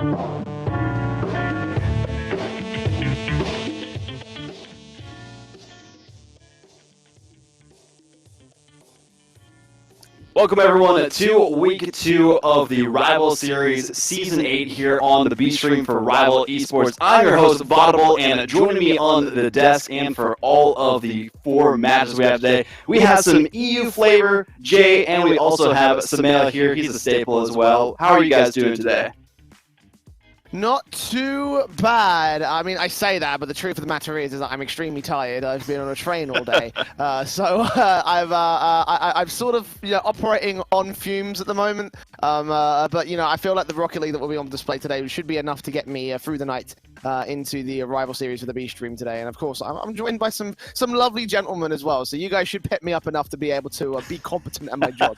Welcome everyone to week 2 of the Rival Series Season 8 here on the B stream for Rival Esports. I'm your host, Vaudable, and joining me on the desk and for all of the 4 matches we have today, we have some EU flavor, Jay, and we also have Samel here. He's a staple as well. How are you guys doing today? Not too bad. I mean, I say that, but the truth of the matter is that I'm extremely tired. I've been on a train all day, so I'm sort of operating on fumes at the moment. But I feel like the Rocket League that will be on display today should be enough to get me through the night into the Rival Series for the B stream today. And of course, I'm joined by some lovely gentlemen as well. So you guys should pep me up enough to be able to be competent at my job.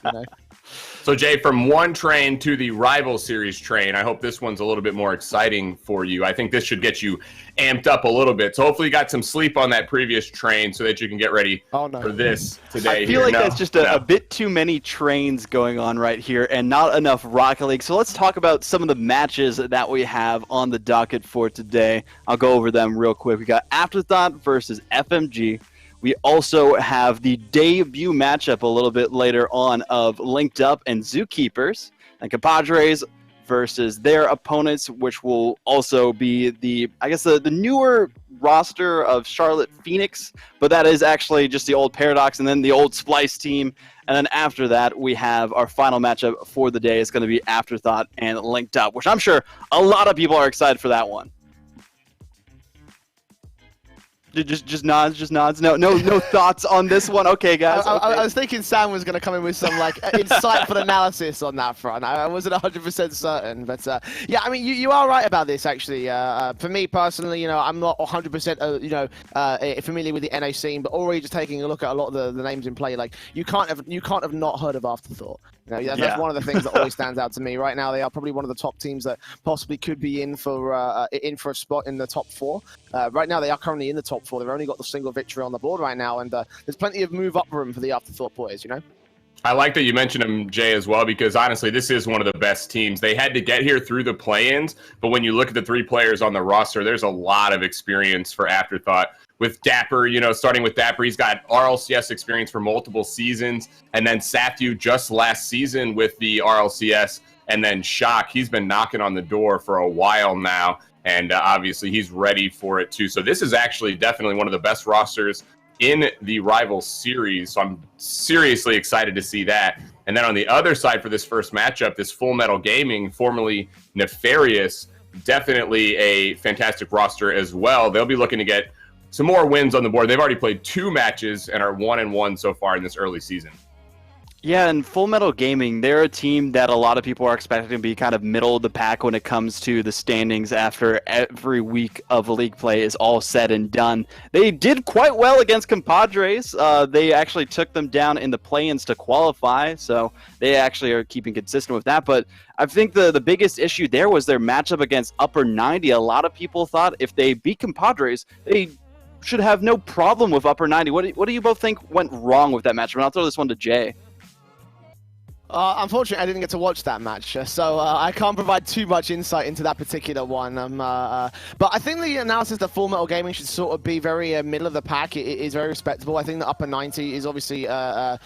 So Jay, from one train to the Rival Series train, I hope this one's a little bit more exciting for you. I think this should get you amped up a little bit. So hopefully you got some sleep on that previous train so that you can get ready for this today. I feel like that's just a bit too many trains going on right here and not enough Rocket League. So let's talk about some of the matches that we have on the docket for today. I'll go over them real quick. We got Afterthought versus FMG. We also have the debut matchup a little bit later on of Linked Up and Zookeepers, and Compadres versus their opponents, which will also be the newer roster of Charlotte Phoenix, but that is actually just the old Paradox and then the old Splice team. And then after that, we have our final matchup for the day. It's going to be Afterthought and Linked Up, which I'm sure a lot of people are excited for that one. Just nods. No thoughts on this one. Okay, guys. Okay. I was thinking Sam was going to come in with some insightful analysis on that front. I wasn't 100% certain, but yeah, I mean, you are right about this actually. For me personally, I'm not 100% familiar with the NA scene, but already just taking a look at a lot of the names in play, like you can't have not heard of Afterthought. That's one of the things that always stands out to me. Right now, they are probably one of the top teams that possibly could be in for a spot in the top 4. Right now, they are currently in the top 4. They've only got the single victory on the board right now, and there's plenty of move up room for the Afterthought boys. I like that you mentioned him, Jay, as well, because honestly, this is one of the best teams. They had to get here through the play-ins, but when you look at the 3 players on the roster, there's a lot of experience for Afterthought. With Dapper, starting with Dapper, he's got RLCS experience for multiple seasons, and then Sathu just last season with the RLCS, and then Shock, he's been knocking on the door for a while now, and obviously he's ready for it too. So this is actually definitely one of the best rosters in the Rival Series, so I'm seriously excited to see that. And then on the other side for this first matchup, this Full Metal Gaming, formerly Nefarious, definitely a fantastic roster as well. They'll be looking to get some more wins on the board. They've already played 2 matches and are 1-1 so far in this early season. Yeah, and Full Metal Gaming, they're a team that a lot of people are expecting to be kind of middle of the pack when it comes to the standings after every week of league play is all said and done. They did quite well against Compadres. They actually took them down in the play-ins to qualify, so they actually are keeping consistent with that. But I think the biggest issue there was their matchup against Upper 90. A lot of people thought if they beat Compadres, they should have no problem with Upper 90. What do you both think went wrong with that matchup? And I'll throw this one to Jay. Unfortunately, I didn't get to watch that match, so I can't provide too much insight into that particular one. But I think the analysis that Full Metal Gaming should sort of be very middle of the pack. It is very respectable. I think the Upper 90 is obviously a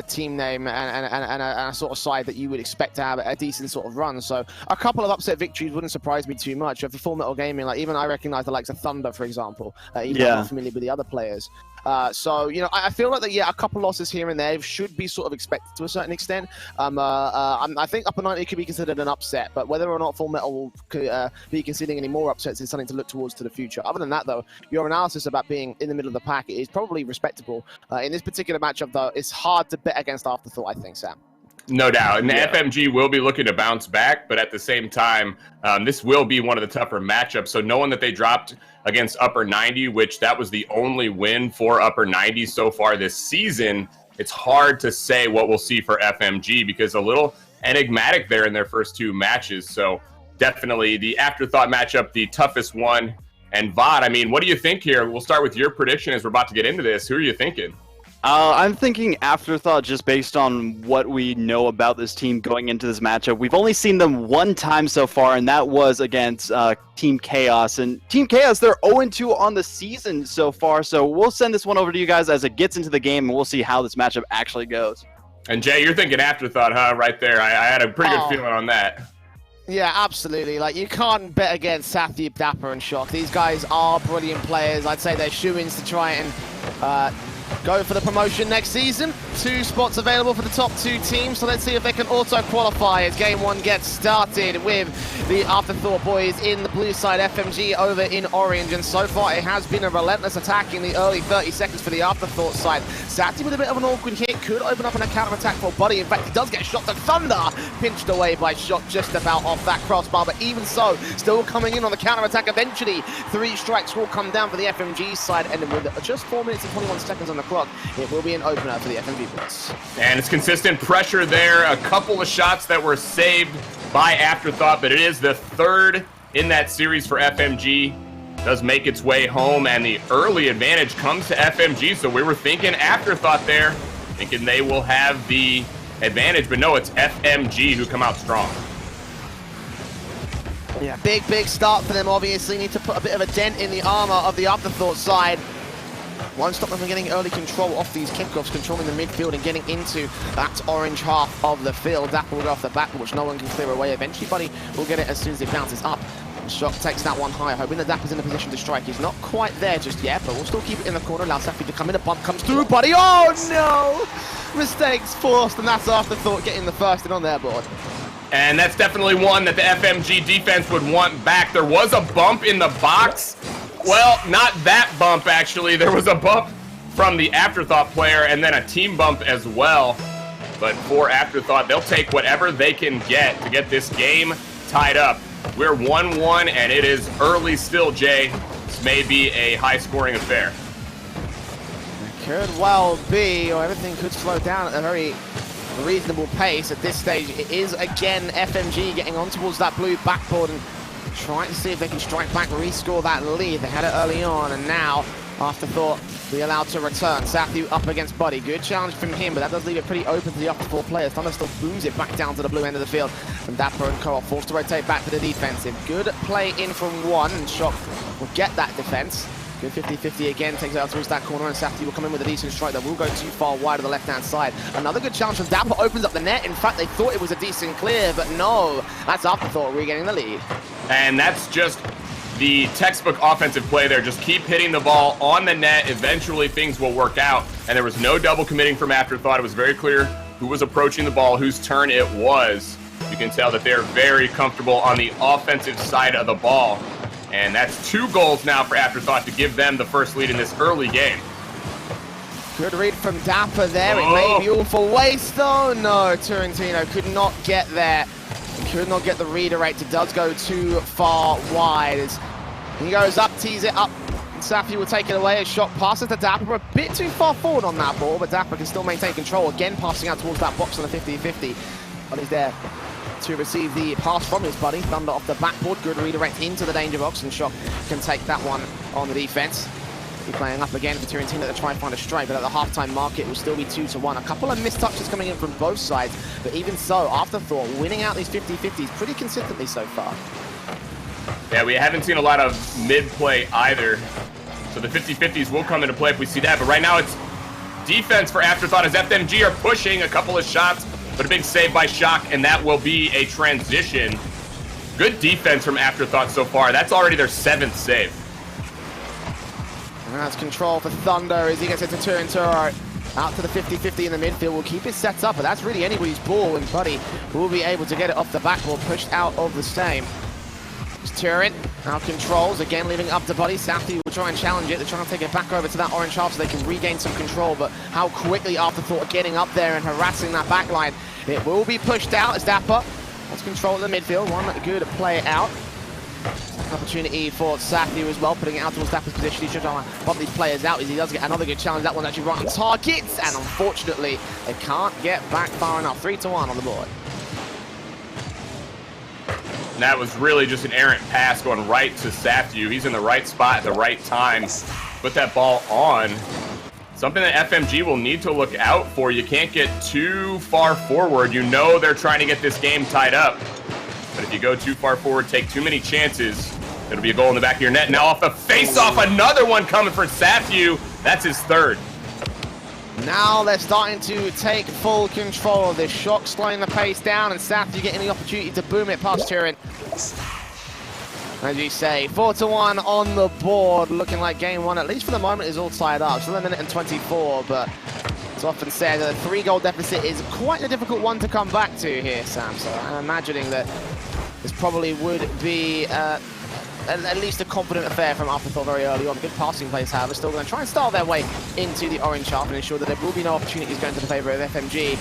team name and a sort of side that you would expect to have a decent sort of run. So a couple of upset victories wouldn't surprise me too much. For Full Metal Gaming, even I recognize the likes of Thunder, for example, even though I'm not familiar with the other players. So, I feel like that, a couple losses here and there should be sort of expected to a certain extent. I think Upper 90 could be considered an upset, but whether or not Full Metal will be conceding any more upsets is something to look towards to the future. Other than that, though, your analysis about being in the middle of the pack is probably respectable. In this particular matchup, though, it's hard to bet against Afterthought, I think, Sam. No doubt. And the FMG will be looking to bounce back, but at the same time, this will be one of the tougher matchups. So knowing that they dropped against Upper 90, which that was the only win for Upper 90 so far this season, it's hard to say what we'll see for FMG because a little enigmatic there in their first 2 matches. So definitely the Afterthought matchup, the toughest one. And Vod, I mean, what do you think here? We'll start with your prediction as we're about to get into this. Who are you thinking? I'm thinking Afterthought just based on what we know about this team going into this matchup. We've only seen them one time so far, and that was against Team Chaos. And Team Chaos, they're 0-2 on the season so far, so we'll send this one over to you guys as it gets into the game, and we'll see how this matchup actually goes. And Jay, you're thinking Afterthought, huh? Right there. I had a pretty good feeling on that. Yeah, absolutely. Like, you can't bet against Sathy, Dapper, and Shock. These guys are brilliant players. I'd say they're shoo-ins to try and go for the promotion next season. 2 spots available for the top 2 teams, so let's see if they can also qualify as game 1 gets started with the Afterthought boys in the blue side, FMG over in orange, and so far it has been a relentless attack in the early 30 seconds for the Afterthought side. Satty with a bit of an awkward hit, could open up on a counter-attack for Buddy. In fact, he does get shot to Thunder, pinched away by Shock just about off that crossbar, but even so, still coming in on the counter-attack eventually. 3 strikes will come down for the FMG side, and with just 4 minutes and 21 seconds on the clock, it will be an opener for the FMG boys. And it's consistent pressure there. A couple of shots that were saved by Afterthought, but it is the 3rd in that series for FMG. Does make its way home, and the early advantage comes to FMG. So we were thinking Afterthought there, thinking they will have the advantage, but no, it's FMG who come out strong. Yeah, big start for them, obviously. Need to put a bit of a dent in the armor of the Afterthought side. Won't stop them from getting early control off these kickoffs, controlling the midfield and getting into that orange half of the field. Dapper will go off the back, which no one can clear away. Eventually, Buddy will get it as soon as it bounces up. Shock takes that one higher, hoping that Dapper's in a position to strike. He's not quite there just yet, but we'll still keep it in the corner. Allow Safi to come in. A bump comes through, Buddy. Oh, no! Mistakes forced, and that's Afterthought getting the first in on their board. And that's definitely one that the FMG defense would want back. There was a bump in the box. Well, not that bump, actually. There was a bump from the Afterthought player and then a team bump as well. But for Afterthought, they'll take whatever they can get to get this game tied up. We're 1-1, and it is early still, Jay. This may be a high-scoring affair. It could well be, or everything could slow down at a very reasonable pace. At this stage, it is again FMG getting on towards that blue backboard and trying to see if they can strike back, rescore that lead. They had it early on, and now Afterthought be allowed to return. Sathu up against Buddy. Good challenge from him, but that does leave it pretty open to the Afterthought players. Thunder still booms it back down to the blue end of the field. And Dapper and Co are forced to rotate back to the defensive. Good play in from one, and Shock will get that defense. Good 50-50 again, takes it out towards that corner, and Safety will come in with a decent strike that will go too far wide of the left-hand side. Another good challenge from Dapper, opens up the net. In fact, they thought it was a decent clear, but no. That's Afterthought regaining the lead. And that's just the textbook offensive play there. Just keep hitting the ball on the net. Eventually, things will work out. And there was no double committing from Afterthought. It was very clear who was approaching the ball, whose turn it was. You can tell that they're very comfortable on the offensive side of the ball. And that's 2 goals now for Afterthought to give them the first lead in this early game. Good read from Dapper there. It may be all for waste, though. No, Turrentino could not get there. Could not get the redirect. It does go too far wide. As he goes up, tees it up. Safi will take it away. A shot passes to Dapper. A bit too far forward on that ball, but Dapper can still maintain control. Again, passing out towards that box on the 50-50. But he's there to receive the pass from his buddy. Thunder off the backboard. Good redirect into the danger box, and Shock can take that one on the defense. He's playing up again for Turrentino to try and find a strike, but at the halftime mark it will still be 2-1. A couple of missed touches coming in from both sides, but even so, Afterthought winning out these 50-50s pretty consistently so far. Yeah, we haven't seen a lot of mid-play either, so the 50-50s will come into play if we see that, but right now it's defense for Afterthought as FMG are pushing a couple of shots, but a big save by Shock, and that will be a transition. Good defense from Afterthought so far. That's already their 7th save. And that's control for Thunder as he gets it to Turrentino. Out to the 50-50 in the midfield. Will keep it set up, but that's really anybody's ball, and Buddy will be able to get it off the backboard, pushed out of the same. It's Turret now controls, again leaving it up to Buddy. Safi will try and challenge it. They're trying to take it back over to that orange half so they can regain some control, but how quickly Afterthought are getting up there and harassing that back line. It will be pushed out as Dapper has control of the midfield. One good play out. Opportunity for Safi as well, putting it out towards Dapper's position. He's trying to bump these players out as he does get another good challenge. That one's actually right on target, and unfortunately, they can't get back far enough. 3-1 on the board. And that was really just an errant pass going right to Sathu. He's in the right spot at the right time. Put that ball on. something that FMG will need to look out for. You can't get too far forward. You know they're trying to get this game tied up. But if you go too far forward, take too many chances, it'll be a goal in the back of your net. Now off the face-off, another one coming for Safyu. That's his third. Now they're starting to take full control of this. Shock slowing the pace down, and Safyu getting the opportunity to boom it past Turin. As you say, 4-1 on the board, looking like game one, at least for the moment, is all tied up. Still a minute and 24, but it's often said that a 3-goal deficit is quite a difficult one to come back to here, Sam. So I'm imagining that this probably would be at least a confident affair from Afterthought very early on. Good passing plays, however, still going to try and style their way into the orange half and ensure that there will be no opportunities going to the favour of FMG.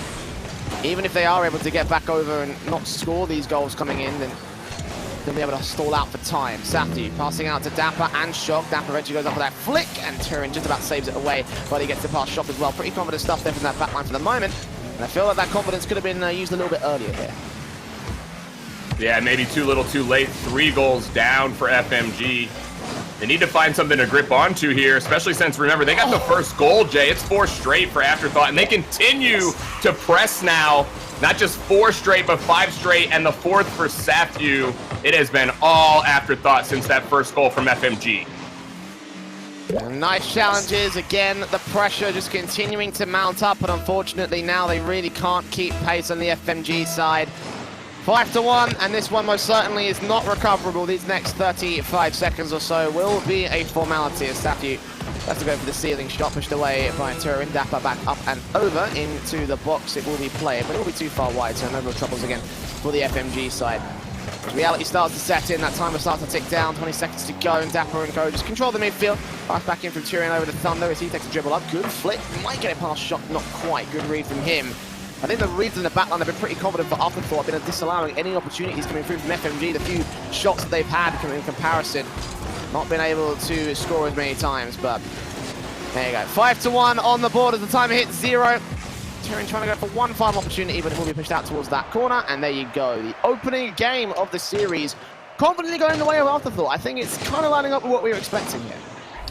Even if they are able to get back over and not score these goals coming in, then they'll be able to stall out for time. Safyu passing out to Dapper and Shock. Dapper eventually goes up with that flick, and Turin just about saves it away, but he gets to pass Shock as well. Pretty confident stuff there from that backline for the moment, and I feel like that confidence could have been used a little bit earlier here. Yeah, maybe too little too late. 3 goals down for FMG. They need to find something to grip onto here, especially since, remember, they got the first goal, Jay. It's 4 straight for Afterthought, and they continue to press now. Not just 4 straight, but 5 straight, and the 4th for Safyu. It has been all Afterthought since that first goal from FMG. Nice challenges. Again, the pressure just continuing to mount up, but unfortunately now they really can't keep pace on the FMG side. 5-1, and this one most certainly is not recoverable. These next 35 seconds or so will be a formality as Safyu has to go for the ceiling shot, pushed away by Turin. Dapper back up and over into the box. It will be played, but it will be too far wide, so no real troubles again for the FMG side. Reality starts to set in, that timer starts to tick down, 20 seconds to go, and Dapper and Co just control the midfield. Pass back in from Turin over to Thunder as he takes a dribble up. Good flick, might get it past Shock, not quite. Good read from him. I think the reads in the backline have been pretty confident for Afterthought, been disallowing any opportunities coming through from FMG. The few shots that they've had in comparison, not been able to score as many times, but there you go. 5-1 on the board as the timer hits 0. Turin trying to go for one final opportunity, but it will be pushed out towards that corner, and there you go. The opening game of the series, confidently going the way of Afterthought. I think it's kind of lining up with what we were expecting here.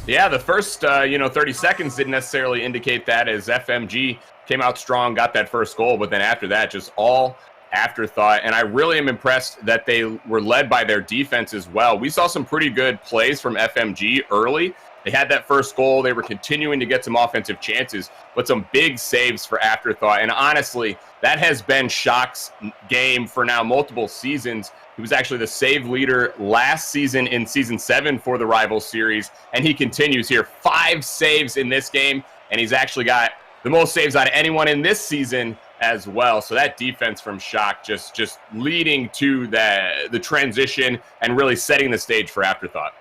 Yeah, the first 30 seconds didn't necessarily indicate that, as FMG came out strong, got that first goal, but then after that, just all Afterthought. And I really am impressed that they were led by their defense as well. We saw some pretty good plays from FMG early. They had that first goal. They were continuing to get some offensive chances, but some big saves for Afterthought. And honestly, that has been Shock's game for now multiple seasons. He was actually the save leader last season in Season 7 for the Rivals series, and he continues here. 5 saves in this game, and he's actually got the most saves out of anyone in this season as well. So that defense from Shock just leading to the transition and really setting the stage for Afterthought.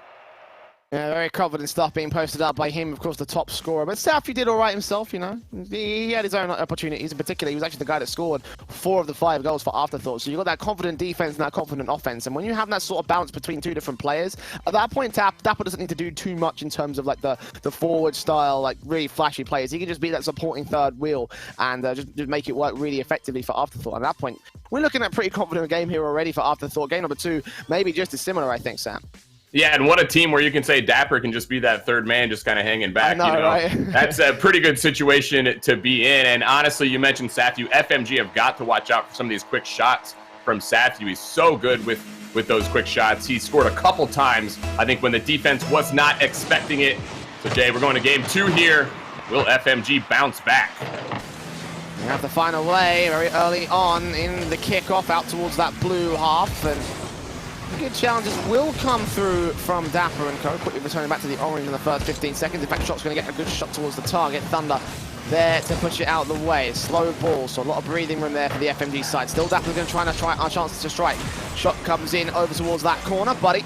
Yeah, very confident stuff being posted up by him, of course, the top scorer. But Safyu did all right himself, you know. He had his own opportunities. In particular, he was actually the guy that scored 4 of the 5 goals for Afterthought. So you've got that confident defense and that confident offense. And when you have that sort of balance between 2 different players, at that point, Dapper doesn't need to do too much in terms of like the forward style, like really flashy players. He can just be that supporting third wheel and just make it work really effectively for Afterthought. At that point, we're looking at a pretty confident game here already for Afterthought. Game number 2, maybe just as similar, I think, Sam. Yeah, and what a team where you can say Dapper can just be that third man, just kind of hanging back. I know, right? That's a pretty good situation to be in. And honestly, you mentioned Safyu. FMG have got to watch out for some of these quick shots from Safyu. He's so good with those quick shots. He scored a couple times, I think, when the defense was not expecting it. So, Jay, we're going to game 2 here. Will FMG bounce back? We have the final play very early on in the kickoff out towards that blue half, and good challenges will come through from Dapper and Co. Quickly returning back to the orange in the first 15 seconds. In fact, Shock's going to get a good shot towards the target. Thunder there to push it out of the way. Slow ball, so a lot of breathing room there for the FMG side. Still Dapper's going to try our chances to strike. Shot comes in over towards that corner. Buddy,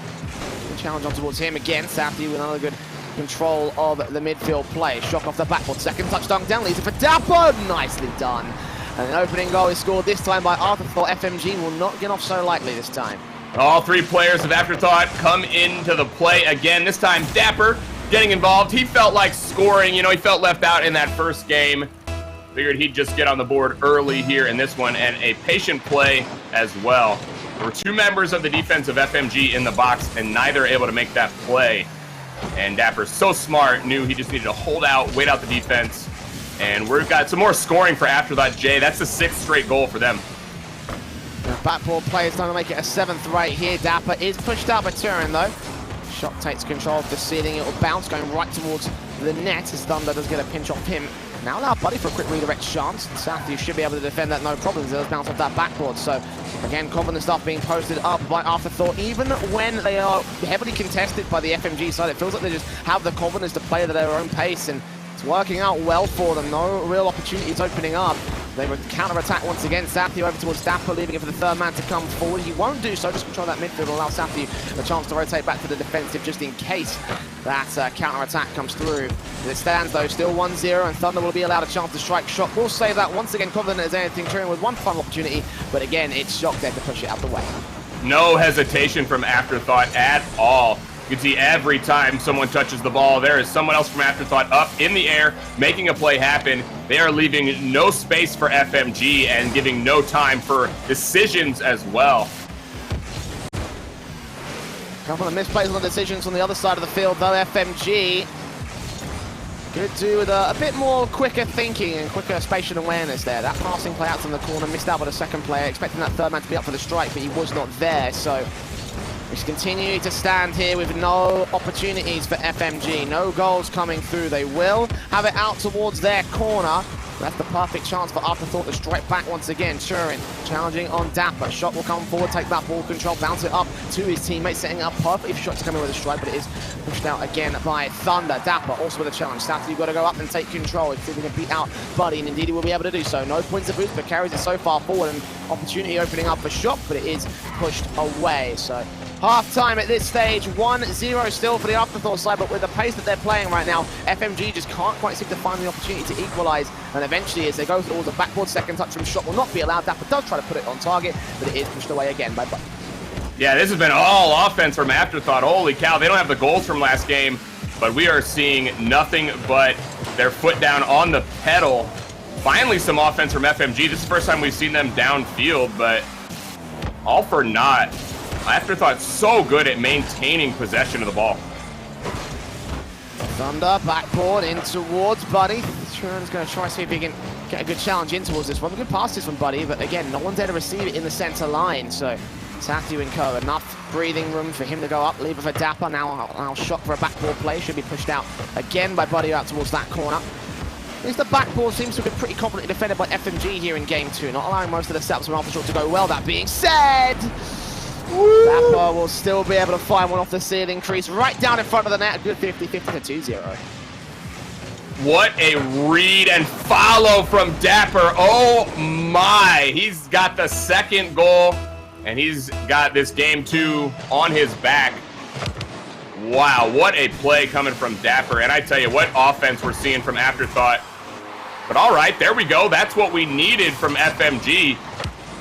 good challenge on towards him again. Safyu with another good control of the midfield play. Shock off the backboard. Second touch dunk down. Leads it for Dapper. Nicely done. And an opening goal is scored this time by Afterthought. FMG will not get off so lightly this time. All 3 players of Afterthought come into the play again. This time, Dapper getting involved. He felt like scoring. You know, he felt left out in that first game. Figured he'd just get on the board early here in this one, and a patient play as well. There were 2 members of the defense of FMG in the box, and neither able to make that play. And Dapper's so smart, knew he just needed to hold out, wait out the defense. And we've got some more scoring for Afterthought. Jay, that's the 6th straight goal for them. Backboard players trying to make it a 7th right here. Dapper is pushed out by Turin though. Shot takes control of the ceiling. It will bounce going right towards the net as Thunder does get a pinch off him. Now allow Buddy for a quick redirect chance. Southview should be able to defend that no problems. It does bounce off that backboard. So again, confident stuff being posted up by Afterthought. Even when they are heavily contested by the FMG side, it feels like they just have the confidence to play at their own pace, and it's working out well for them. No real opportunities opening up. They would counter-attack once again. Southview over towards Dapper, leaving it for the 3rd man to come forward. He won't do so, just control that midfield and allow Southview a chance to rotate back to the defensive just in case that counter-attack comes through. As it stands though, still 1-0, and Thunder will be allowed a chance to strike shot. We'll save that once again, confident as anything, Turing with one final opportunity, but again, it's Shock there to push it out the way. No hesitation from Afterthought at all. You can see every time someone touches the ball, there is someone else from Afterthought up in the air, making a play happen. They are leaving no space for FMG and giving no time for decisions as well. A couple of misplays on the decisions on the other side of the field, though. FMG could do with a bit more quicker thinking and quicker spatial awareness there. That passing play out from the corner, missed out by the 2nd player, expecting that 3rd man to be up for the strike, but he was not there, so just continue to stand here with no opportunities for FMG. No goals coming through. They will have it out towards their corner. That's the perfect chance for Afterthought to strike back once again. Turin challenging on Dapper. Shot will come forward, take that ball control, bounce it up to his teammates, setting it up perfectly for Shot to come in with a strike, but it is pushed out again by Thunder. Dapper also with a challenge. Southview, you've got to go up and take control. If they can beat out Buddy, and indeed he will be able to do so. No points of boost, but carries it so far forward, and opportunity opening up for Shot, but it is pushed away. So half-time at this stage, 1-0 still for the Afterthought side, but with the pace that they're playing right now, FMG just can't quite seem to find the opportunity to equalise, and eventually as they go towards the backboard, 2nd touch from Shot will not be allowed. Dapper does try to put it on target, but it is pushed away again by Buddy. Yeah, this has been all offense from Afterthought. Holy cow, they don't have the goals from last game, but we are seeing nothing but their foot down on the pedal. Finally some offense from FMG. This is the first time we've seen them downfield, but all for naught. Afterthought so good at maintaining possession of the ball. Thunder, backboard in towards Buddy. Turin's going to try to see if he can get a good challenge in towards this one. Good passes from Buddy, but again, no one's there to receive it in the centre line, so Southview and Co. Enough breathing room for him to go up, leave it for Dapper. Now Shot for a backboard play, should be pushed out again by Buddy out towards that corner. At least the backboard seems to have been pretty confidently defended by FMG here in game 2, not allowing most of the setups from Afterthought to go well. That being said, Dapper will still be able to find one off the ceiling crease right down in front of the net. A good 50-50 to 2-0. What a read and follow from Dapper. Oh my, he's got the 2nd goal and he's got this game 2 on his back. Wow, what a play coming from Dapper. And I tell you what offense we're seeing from Afterthought. But all right, there we go. That's what we needed from FMG.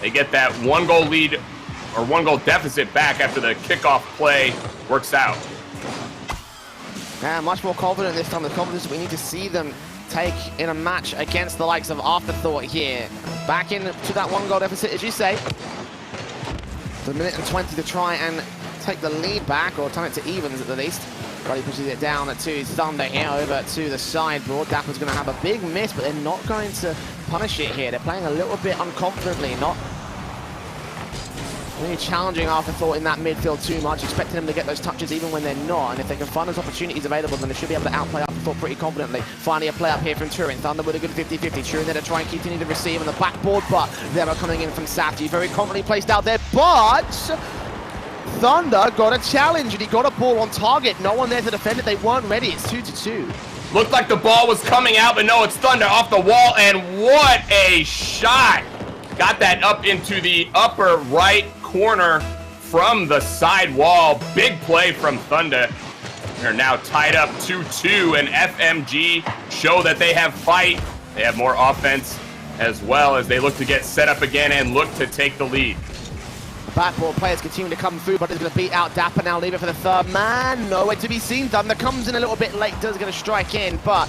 They get that 1-goal lead or 1-goal deficit back after the kickoff play works out. Yeah, much more confident this time. The confidence we need to see them take in a match against the likes of Afterthought here. Back into that 1-goal deficit, as you say. The 1:20 to try and take the lead back, or turn it to evens at the least. Buddy pushes it down to Thunder here, over to the sideboard. Dapper's going to have a big miss, but they're not going to punish it here. They're playing a little bit unconfidently, not really challenging Afterthought in that midfield too much, expecting them to get those touches even when they're not. And if they can find those opportunities available, then they should be able to outplay Afterthought pretty confidently. Finally, a play up here from Turin. Thunder with a good 50-50. Turin there to try and continue to receive on the backboard, but they're coming in from Safety. Very confidently placed out there, but Thunder got a challenge and he got a ball on target. No one there to defend it. They weren't ready. It's 2-2. Looked like the ball was coming out, but no, it's Thunder off the wall, and what a shot! Got that up into the upper right corner from the side wall. Big play from Thunder. They're now tied up 2-2, and FMG show that they have fight. They have more offense as well as they look to get set up again and look to take the lead. Backboard players continue to come through, but it's going to beat out Dapper now, leave it for the 3rd man. Nowhere to be seen. Thunder comes in a little bit late, does get a strike in, but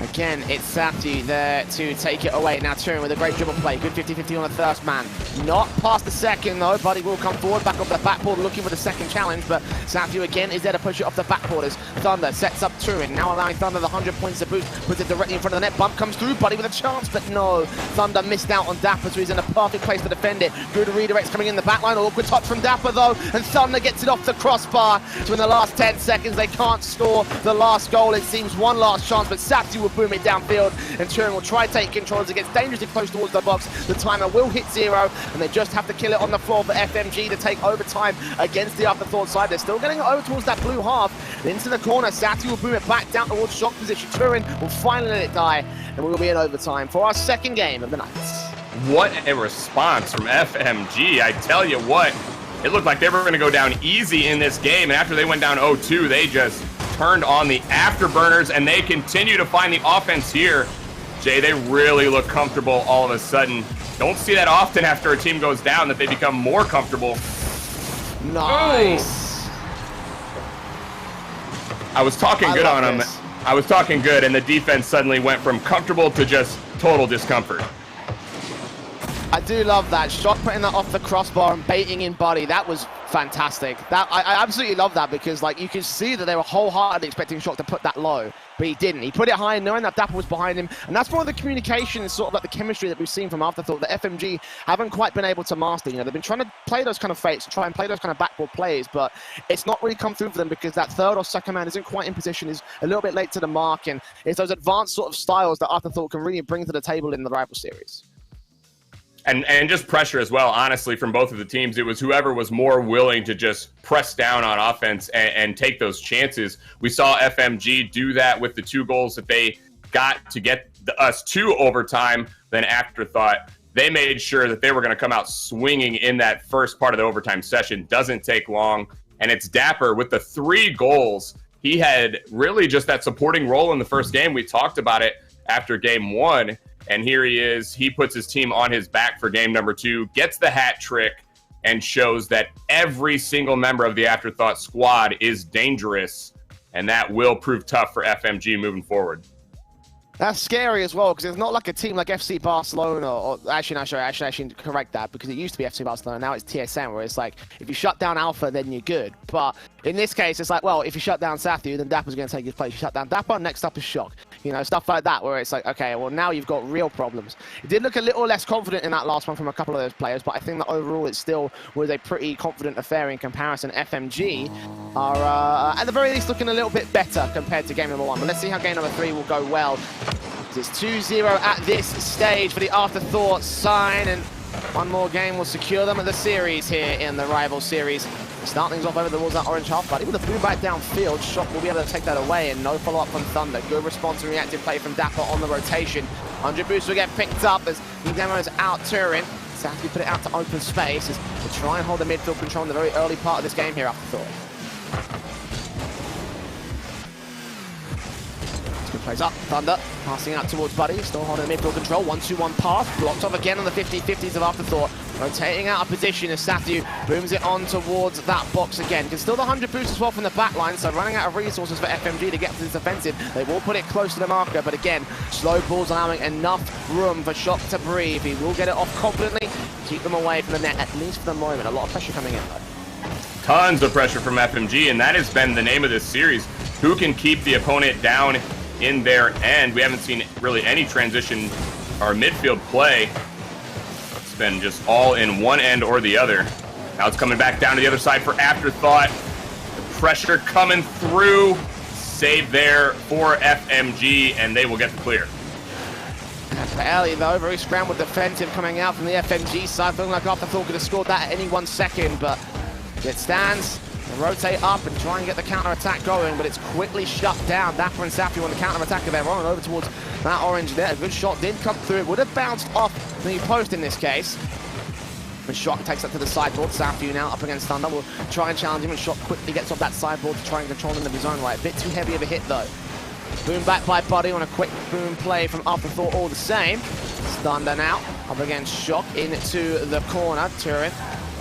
Again, it's Safety there to take it away. Now Turin with a great dribble play. Good 50-50 on the first man. Not past the second though. Buddy will come forward, back off the backboard looking for the second challenge, but Safety again is there to push it off the backboard as Thunder sets up Turin. Now allowing Thunder the 100 points to boost. Puts it directly in front of the net. Bump comes through. Buddy with a chance, but no. Thunder missed out on Dapper, so he's in a perfect place to defend it. Good redirects coming in the back line. Awkward touch from Dapper though, and Thunder gets it off the crossbar. So in the last 10 seconds, they can't score the last goal. It seems one last chance, but Safety will boom it downfield, and Turin will try to take control as it gets dangerously close towards the box. The timer will hit 0, and they just have to kill it on the floor for FMG to take overtime against the Afterthought side. They're still getting over towards that blue half. Into the corner, Safety will boom it back down towards shock position. Turin will finally let it die, and we will be in overtime for our second game of the night. What a response from FMG. I tell you what, it looked like they were going to go down easy in this game, and after they went down 0-2, they just turned on the afterburners, and they continue to find the offense here. Jay, they really look comfortable all of a sudden. Don't see that often after a team goes down that they become more comfortable. Nice. I was talking good on them. I was talking good, and the defense suddenly went from comfortable to just total discomfort. I do love that. Shock putting that off the crossbar and baiting in Buddy. That was fantastic. I absolutely love that because like you can see that they were wholeheartedly expecting Shock to put that low, but he didn't. He put it high knowing that Dapper was behind him, and that's more of the communication and sort of like the chemistry that we've seen from Afterthought that FMG haven't quite been able to master. You know, they've been trying to play those kind of fakes, try and play those kind of backboard plays, but it's not really come through for them because that third or second man isn't quite in position, is a little bit late to the mark, and it's those advanced sort of styles that Afterthought can really bring to the table in the rival series. And just pressure as well, honestly, from both of the teams. It was whoever was more willing to just press down on offense and take those chances. We saw FMG do that with the 2 goals that they got to get us to overtime. Then Afterthought, they made sure that they were going to come out swinging in that first part of the overtime session. Doesn't take long. And it's Dapper with the 3 goals. He had really just that supporting role in the first game. We talked about it after game 1. And here he is. He puts his team on his back for game number 2, gets the hat trick, and shows that every single member of the Afterthought squad is dangerous. And that will prove tough for FMG moving forward. That's scary as well, because it's not like a team like FC Barcelona, or actually, no, sorry, I should correct that, because it used to be FC Barcelona, now it's TSM, where it's like, if you shut down Alpha, then you're good. But in this case, it's like, well, if you shut down Sathu, then Dapper's going to take his place. You shut down Dapper, next up is Shock. You know, stuff like that, where it's like, okay, well, now you've got real problems. It did look a little less confident in that last one from a couple of those players, but I think that overall it still was a pretty confident affair in comparison. FMG are, at the very least, looking a little bit better compared to game number 1. But let's see how game number 3 will go well. It's 2-0 at this stage for the Afterthought side, and one more game will secure them at the series here in the rival series. Start things off over towards that orange half, buddy with a boom back downfield. Shock will be able to take that away, and no follow-up from Thunder. Good response and reactive play from Dapper on the rotation. 100 boost will get picked up as he demos out Turin. Safety put it out to open space as they try and hold the midfield control in the very early part of this game here, Afterthought. Plays up, Thunder passing out towards Buddy, still holding the midfield control, 1-2-1 pass, blocked off again on the 50-50s of Afterthought, rotating out of position as Sathu booms it on towards that box again. Can still the 100 boost as well from the back line, so running out of resources for FMG to get to this offensive. They will put it close to the marker, but again, slow balls allowing enough room for Shock to breathe. He will get it off confidently, keep them away from the net, at least for the moment. A lot of pressure coming in though. Tons of pressure from FMG, and that has been the name of this series. Who can keep the opponent down in their end? We haven't seen really any transition or midfield play. It's been just all in one end or the other. Now it's coming back down to the other side for Afterthought. The pressure coming through. Save there for FMG, and they will get the clear. Barely though, very scrambled defensive coming out from the FMG side. Feeling like Afterthought could have scored that at any 1 second, but it stands. And rotate up and try and get the counter-attack going, but it's quickly shut down. Dapper and Safi on the counter-attack of their own over towards that orange there. A good shot did come through. It would have bounced off the post in this case. But Shock takes that to the sideboard. Safi now up against Thunder. Will try and challenge him, and Shock quickly gets off that sideboard to try and control him in his own right. A bit too heavy of a hit though. Boom back by Buddy on a quick boom play from Afterthought all the same. Thunder now up against Shock into the corner. Turin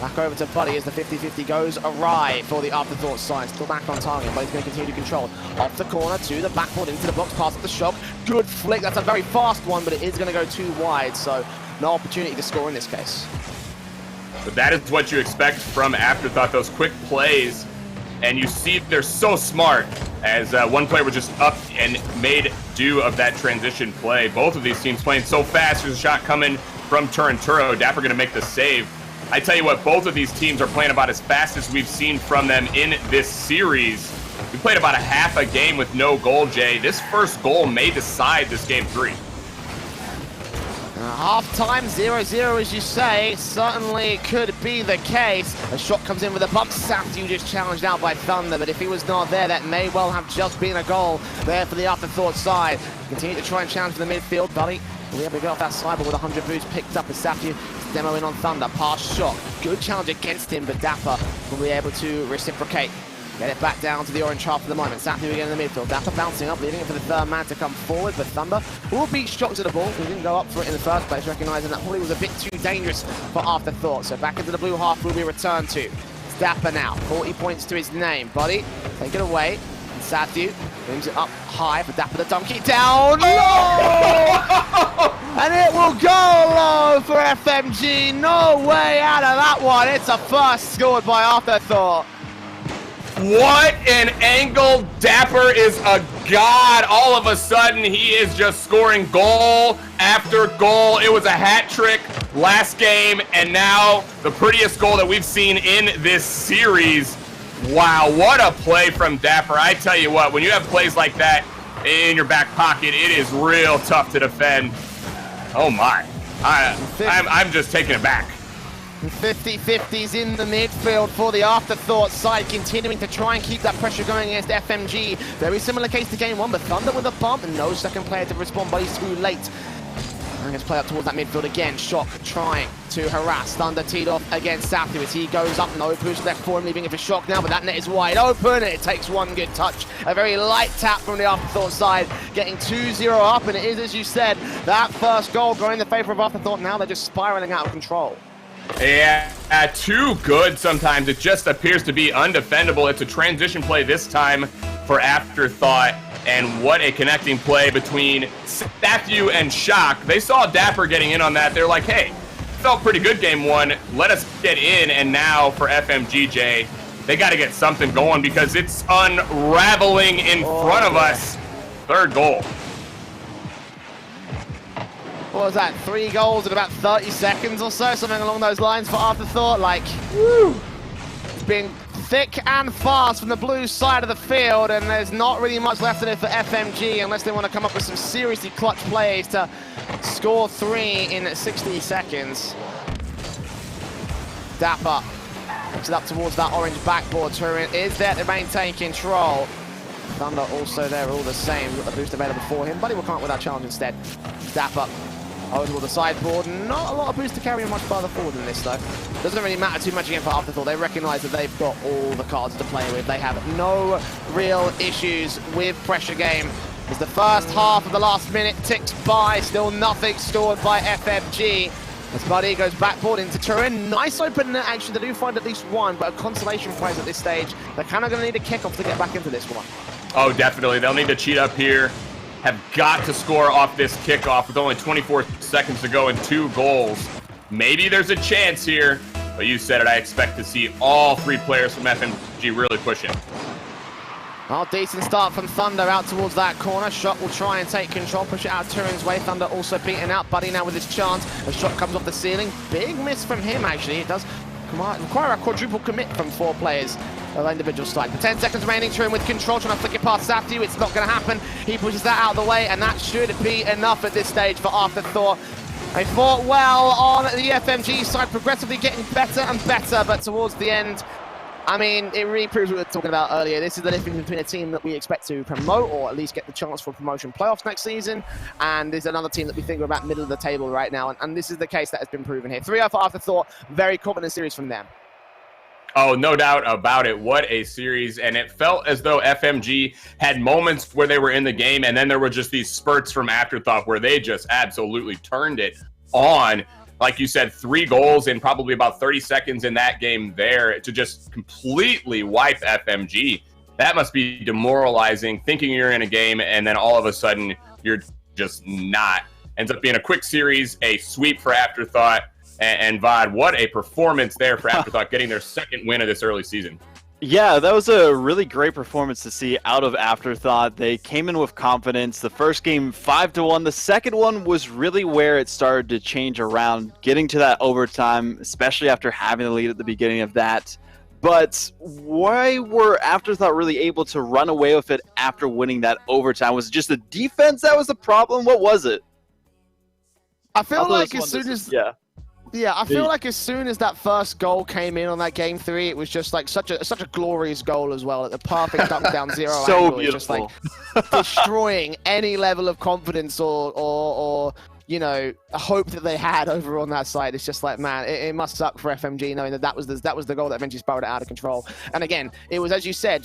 Back over to Buddy as the 50-50 goes awry for the Afterthought side. Still back on target. Buddy's going to continue to control. Off the corner to the backboard into the box. Pass at the Shock. Good flick. That's a very fast one, but it is going to go too wide. So no opportunity to score in this case. But that is what you expect from Afterthought, those quick plays. And you see they're so smart as one player was just up and made do of that transition play. Both of these teams playing so fast. There's a shot coming from Turinturo. Dapper going to make the save. I tell you what, both of these teams are playing about as fast as we've seen from them in this series. We played about a half a game with no goal, Jay. This first goal may decide this game 3. Half-time 0-0, as you say, certainly could be the case. A shot comes in with a bump. Safdue just challenged out by Thunder, but if he was not there, that may well have just been a goal there for the Afterthought side. Continue to try and challenge the midfield. Buddy will be able to get off that side, but with 100 boosts picked up as Safdue demo in on Thunder. Pass Shot. Good challenge against him, but Dapper will be able to reciprocate. Get it back down to the orange half for the moment. Safdue again in the midfield. Dapper bouncing up, leaving it for the third man to come forward, but Thunder will beat Shock to the ball. He didn't go up for it in the first place, recognizing that probably was a bit too dangerous for Afterthought. So back into the blue half will be returned to. It's Dapper now, 40 points to his name. Buddy, take it away. And Safdue brings it up high for Dapper to dunk it down. Low! And it will go low for FMG. No way out of that one. It's a first scored by Afterthought. What an angle. Dapper is a god. All of a sudden, he is just scoring goal after goal. It was a hat trick last game, and now the prettiest goal that we've seen in this series. Wow, what a play from Dapper. I tell you what, when you have plays like that in your back pocket, it is real tough to defend. Oh my, I'm just taken aback. 50-50s in the midfield for the Afterthought side, continuing to try and keep that pressure going against FMG. Very similar case to game 1, but Thunder with a bump and no second player to respond, but he's too late. And let's play up towards that midfield again. Shock trying to harass. Thunder teed off against Safdue as he goes up. No push left for him, leaving it for Shock now, but that net is wide open and it takes one good touch. A very light tap from the Afterthought side, getting 2-0 up, and it is, as you said, that first goal going in the favor of Afterthought. Now they're just spiraling out of control. Yeah, too good sometimes. It just appears to be undefendable. It's a transition play this time for Afterthought, and what a connecting play between Safdue and Shock. They saw Dapper getting in on that. They're like, hey, felt pretty good game 1. Let us get in, and now for FMGJ, they got to get something going because it's unraveling in front of us. Third goal. What was that, 3 goals in about 30 seconds or so? Something along those lines for Afterthought. Like, woo! It's been thick and fast from the blue side of the field, and there's not really much left in it for FMG unless they want to come up with some seriously clutch plays to score 3 in 60 seconds. Dapper puts it up towards that orange backboard. Turin is there to maintain control. Thunder also there all the same. Got the boost available for him, but he will come up with that challenge instead. Dapper over to the sideboard. Not a lot of boost to carry him much further forward than this, though. Doesn't really matter too much again for Afterthought. They recognize that they've got all the cards to play with. They have no real issues with pressure game. As the first half of the last minute ticks by, still nothing scored by FMG. As Buddy goes backboard into Turin. Nice open net, actually. They do find at least one, but a consolation prize at this stage. They're kind of going to need a kickoff to get back into this one. Oh, definitely. They'll need to cheat up here. Have got to score off this kickoff with only 24 seconds to go and 2 goals. Maybe there's a chance here, but you said it. I expect to see all 3 players from FMG really pushing. Oh, decent start from Thunder out towards that corner. Shot will try and take control, push it out Turin's way. Thunder also beaten out. Buddy now with his chance. A shot comes off the ceiling. Big miss from him, actually. It does require a quadruple commit from 4 players. Individual strike. For 10 seconds remaining, Turin with control, trying to flick it past Safdue. It's not going to happen. He pushes that out of the way, and that should be enough at this stage for Afterthought. They fought well on the FMG side, progressively getting better and better, but towards the end, I mean, it really proves what we were talking about earlier. This is the difference between a team that we expect to promote, or at least get the chance for promotion playoffs next season, and there's another team that we think are about middle of the table right now, and this is the case that has been proven here. 3-0 for Afterthought, very confident series from them. Oh, no doubt about it. What a series. And it felt as though FMG had moments where they were in the game, and then there were just these spurts from Afterthought where they just absolutely turned it on. like you said, 3 goals in probably about 30 seconds in that game there to just completely wipe FMG. That must be demoralizing, thinking you're in a game and then all of a sudden you're just not. Ends up being a quick series, a sweep for Afterthought. And Vod, what a performance there for Afterthought, getting their second win of this early season. Yeah, that was a really great performance to see out of Afterthought. They came in with confidence. The first game 5-1. The second one was really where it started to change around, getting to that overtime, especially after having the lead at the beginning of that. But why were Afterthought really able to run away with it after winning that overtime? Was it just the defense that was the problem? What was it? I feel like as soon as... Yeah, I feel like as soon as that first goal came in on that game 3, it was just like such a glorious goal as well. At the perfect dunk down zero so angle, beautiful. Just like destroying any level of confidence or you know, hope that they had over on that side. It's just like, man, it must suck for FMG knowing that was the goal that eventually spiraled it out of control. And again, it was, as you said,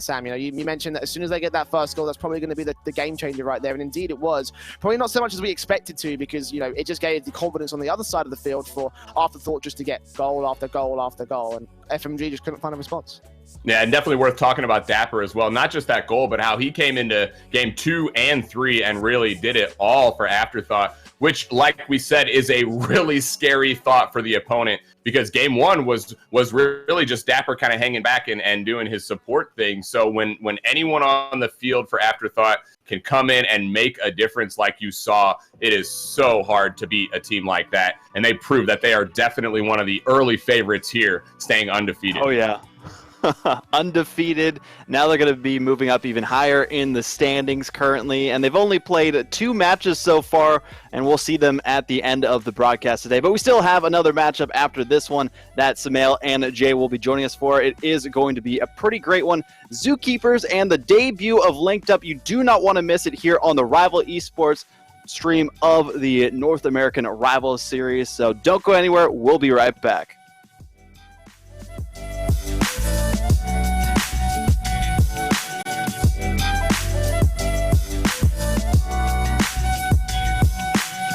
Sam, you know, you mentioned that as soon as they get that first goal, that's probably going to be the game changer right there. And indeed it was. Probably not so much as we expected to, because, you know, it just gave the confidence on the other side of the field for Afterthought just to get goal after goal after goal. And FMG just couldn't find a response. Yeah, and definitely worth talking about Dapper as well. Not just that goal, but how he came into game 2 and 3 and really did it all for Afterthought, which, like we said, is a really scary thought for the opponent, because game 1 was really just Dapper kind of hanging back and doing his support thing. So when anyone on the field for Afterthought can come in and make a difference like you saw, it is so hard to beat a team like that. And they prove that they are definitely one of the early favorites here, staying undefeated. Oh, yeah. Undefeated. Now they're going to be moving up even higher in the standings currently, and they've only played 2 matches so far, and we'll see them at the end of the broadcast today. But we still have another matchup after this one that Samael and Jay will be joining us for. It is going to be a pretty great one. Zookeepers and the debut of Linked Up. You do not want to miss it here on the Rival Esports stream of the North American Rivals Series, so don't go anywhere. We'll be right back.